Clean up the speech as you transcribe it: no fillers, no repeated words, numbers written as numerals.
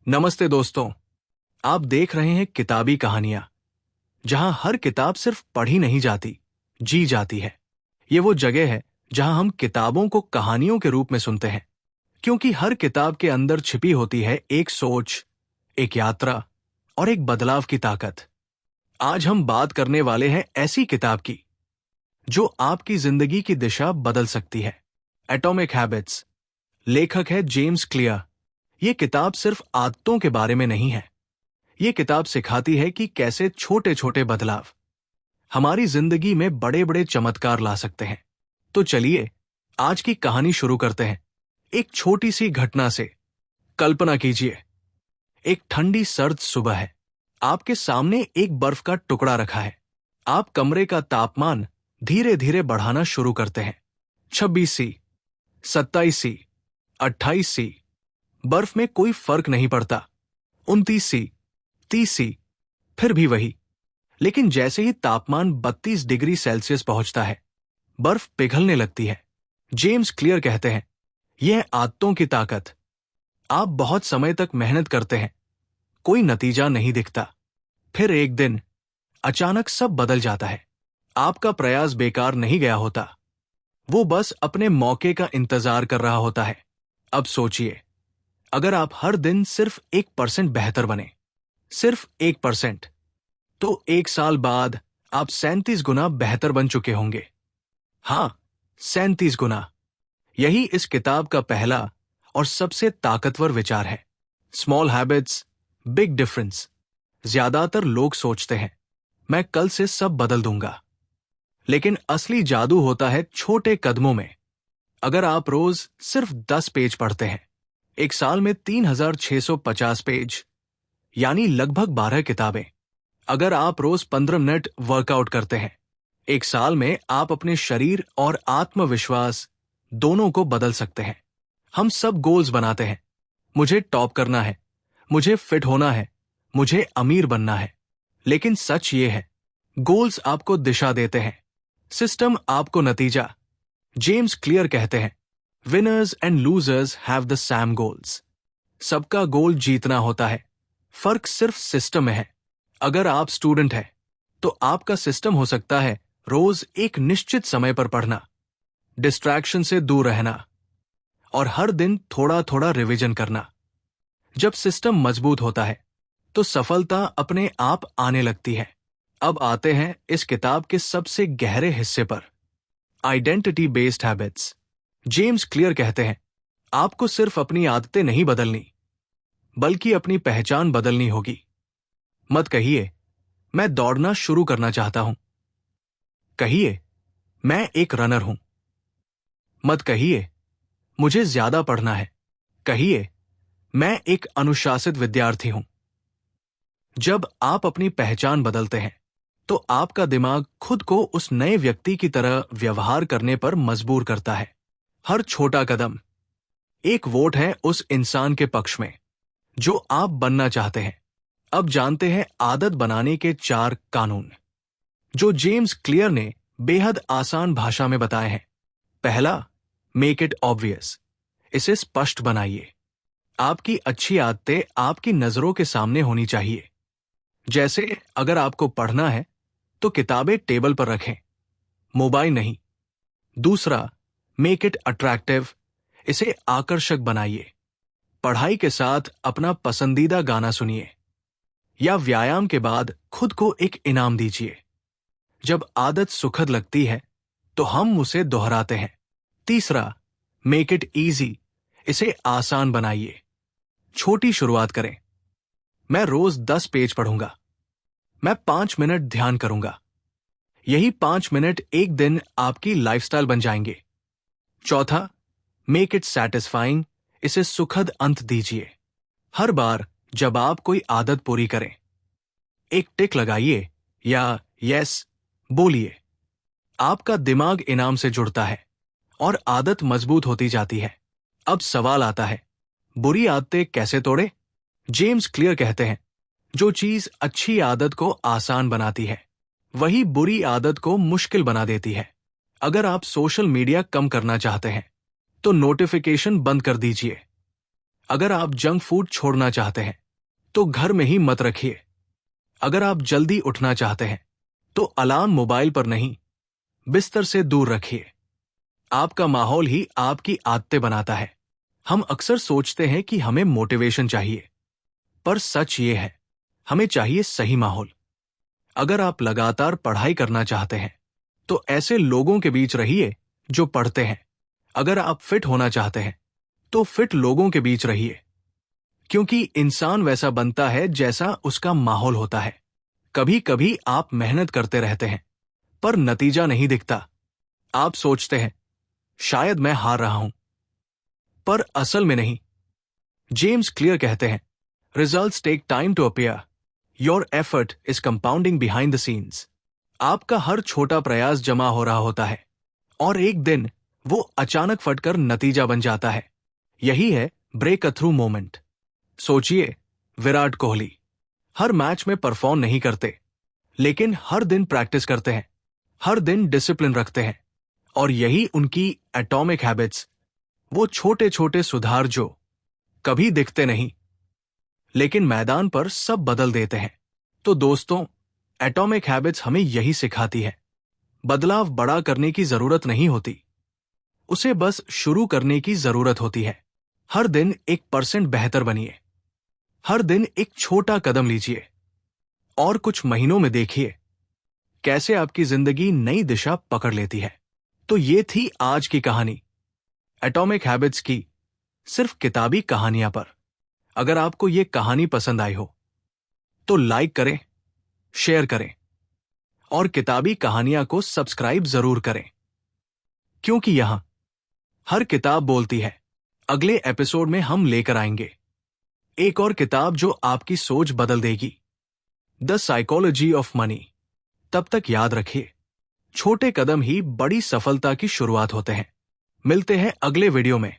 नमस्ते दोस्तों। आप देख रहे हैं किताबी कहानियां, जहां हर किताब सिर्फ पढ़ी नहीं जाती, जी जाती है। ये वो जगह है जहां हम किताबों को कहानियों के रूप में सुनते हैं, क्योंकि हर किताब के अंदर छिपी होती है एक सोच, एक यात्रा और एक बदलाव की ताकत। आज हम बात करने वाले हैं ऐसी किताब की जो आपकी जिंदगी की दिशा बदल सकती है। Atomic habits. लेखक है जेम्स क्लियर। ये किताब सिर्फ आदतों के बारे में नहीं है। ये किताब सिखाती है कि कैसे छोटे छोटे बदलाव हमारी जिंदगी में बड़े बड़े चमत्कार ला सकते हैं। तो चलिए आज की कहानी शुरू करते हैं एक छोटी सी घटना से। कल्पना कीजिए, एक ठंडी सर्द सुबह है। आपके सामने एक बर्फ का टुकड़ा रखा है। आप कमरे का तापमान धीरे धीरे बढ़ाना शुरू करते हैं। 26 सी, 27 सी, 28 सी। बर्फ में कोई फर्क नहीं पड़ता। 29 सी, 30 सी, फिर भी वही। लेकिन जैसे ही तापमान 32 डिग्री सेल्सियस पहुंचता है, बर्फ पिघलने लगती है। जेम्स क्लियर कहते हैं, यह आदतों की ताकत। आप बहुत समय तक मेहनत करते हैं, कोई नतीजा नहीं दिखता। फिर एक दिन अचानक सब बदल जाता है। आपका प्रयास बेकार नहीं गया होता, वो बस अपने मौके का इंतजार कर रहा होता है। अब सोचिए, अगर आप हर दिन सिर्फ 1% बेहतर बने, सिर्फ 1%, तो 1 साल बाद आप 37 गुना बेहतर बन चुके होंगे। हाँ, 37 गुना। यही इस किताब का पहला और सबसे ताकतवर विचार है। Small habits, big difference. ज्यादातर लोग सोचते हैं, मैं कल से सब बदल दूंगा। लेकिन असली जादू होता है छोटे कदमों में। अगर आप रोज सिर्फ 10 पेज पढ़ते हैं, 1 साल में 3650 पेज, यानी लगभग 12 किताबें। अगर आप रोज 15 मिनट वर्कआउट करते हैं, 1 साल में आप अपने शरीर और आत्मविश्वास दोनों को बदल सकते हैं। हम सब गोल्स बनाते हैं। मुझे टॉप करना है, मुझे फिट होना है, मुझे अमीर बनना है। लेकिन सच ये है, गोल्स आपको दिशा देते हैं, सिस्टम आपको नतीजा। जेम्स क्लियर कहते हैं, winners and losers have the same goals. सबका गोल जीतना होता है, फर्क सिर्फ सिस्टम में है। अगर आप स्टूडेंट हैं, तो आपका सिस्टम हो सकता है रोज एक निश्चित समय पर पढ़ना, डिस्ट्रैक्शन से दूर रहना और हर दिन थोड़ा थोड़ा रिवीजन करना। जब सिस्टम मजबूत होता है, तो सफलता अपने आप आने लगती है। अब आते हैं इस किताब के सबसे गहरे हिस्से पर, identity based habits. James Clear कहते हैं, आपको सिर्फ अपनी आदतें नहीं बदलनी, बल्कि अपनी पहचान बदलनी होगी। मत कहिए, मैं दौड़ना शुरू करना चाहता हूं। कहिए, मैं एक रनर हूं। मत कहिए, मुझे ज्यादा पढ़ना है। कहिए, मैं एक अनुशासित विद्यार्थी हूं। जब आप अपनी पहचान बदलते हैं, तो आपका दिमाग खुद को उस नए व्यक्ति की तरह व्यवहार करने पर मजबूर करता है। हर छोटा कदम एक वोट है उस इंसान के पक्ष में जो आप बनना चाहते हैं। अब जानते हैं आदत बनाने के 4 कानून, जो जेम्स क्लियर ने बेहद आसान भाषा में बताए हैं। पहला, मेक इट ऑब्वियस। इसे स्पष्ट बनाइए। आपकी अच्छी आदतें आपकी नजरों के सामने होनी चाहिए। जैसे अगर आपको पढ़ना है, तो किताबें टेबल पर रखें, मोबाइल नहीं। दूसरा, मेक इट अट्रैक्टिव। इसे आकर्षक बनाइए। पढ़ाई के साथ अपना पसंदीदा गाना सुनिए, या व्यायाम के बाद खुद को एक इनाम दीजिए। जब आदत सुखद लगती है, तो हम उसे दोहराते हैं। तीसरा, मेक इट इजी। इसे आसान बनाइए। छोटी शुरुआत करें। मैं रोज 10 पेज पढ़ूंगा। मैं 5 मिनट ध्यान करूंगा। यही 5 मिनट एक दिन आपकी लाइफस्टाइल बन जाएंगे। चौथा, मेक इट सैटिस्फाइंग। इसे सुखद अंत दीजिए। हर बार जब आप कोई आदत पूरी करें, एक टिक लगाइए या यस बोलिए। आपका दिमाग इनाम से जुड़ता है और आदत मजबूत होती जाती है। अब सवाल आता है, बुरी आदतें कैसे तोड़े? जेम्स क्लियर कहते हैं, जो चीज अच्छी आदत को आसान बनाती है, वही बुरी आदत को मुश्किल बना देती है। अगर आप सोशल मीडिया कम करना चाहते हैं, तो नोटिफिकेशन बंद कर दीजिए। अगर आप जंक फूड छोड़ना चाहते हैं तो घर में ही मत रखिए। अगर आप जल्दी उठना चाहते हैं तो अलार्म मोबाइल पर नहीं, बिस्तर से दूर रखिए। आपका माहौल ही आपकी आदतें बनाता है। हम अक्सर सोचते हैं कि हमें मोटिवेशन चाहिए, पर सच ये है, हमें चाहिए सही माहौल। अगर आप लगातार पढ़ाई करना चाहते हैं तो ऐसे लोगों के बीच रहिए जो पढ़ते हैं। अगर आप फिट होना चाहते हैं तो फिट लोगों के बीच रहिए, क्योंकि इंसान वैसा बनता है जैसा उसका माहौल होता है। कभी कभी आप मेहनत करते रहते हैं पर नतीजा नहीं दिखता। आप सोचते हैं शायद मैं हार रहा हूं, पर असल में नहीं। जेम्स क्लियर कहते हैं, results take time to appear, your effort is compounding behind the scenes. आपका हर छोटा प्रयास जमा हो रहा होता है और एक दिन वो अचानक फटकर नतीजा बन जाता है। यही है ब्रेक अ थ्रू मोमेंट। सोचिए, विराट कोहली हर मैच में परफॉर्म नहीं करते, लेकिन हर दिन प्रैक्टिस करते हैं, हर दिन डिसिप्लिन रखते हैं, और यही उनकी एटॉमिक हैबिट्स, वो छोटे छोटे सुधार जो कभी दिखते नहीं लेकिन मैदान पर सब बदल देते हैं। तो दोस्तों, एटॉमिक हैबिट्स हमें यही सिखाती है, बदलाव बड़ा करने की जरूरत नहीं होती, उसे बस शुरू करने की जरूरत होती है। हर दिन 1% बेहतर बनिए, हर दिन एक छोटा कदम लीजिए, और कुछ महीनों में देखिए कैसे आपकी जिंदगी नई दिशा पकड़ लेती है। तो ये थी आज की कहानी, एटॉमिक हैबिट्स की, सिर्फ किताबी कहानियां पर। अगर आपको ये कहानी पसंद आई हो तो लाइक करें, शेयर करें, और किताबी कहानियां को सब्सक्राइब जरूर करें, क्योंकि यहां हर किताब बोलती है। अगले एपिसोड में हम लेकर आएंगे एक और किताब जो आपकी सोच बदल देगी, द साइकोलॉजी ऑफ मनी। तब तक याद रखिए, छोटे कदम ही बड़ी सफलता की शुरुआत होते हैं। मिलते हैं अगले वीडियो में।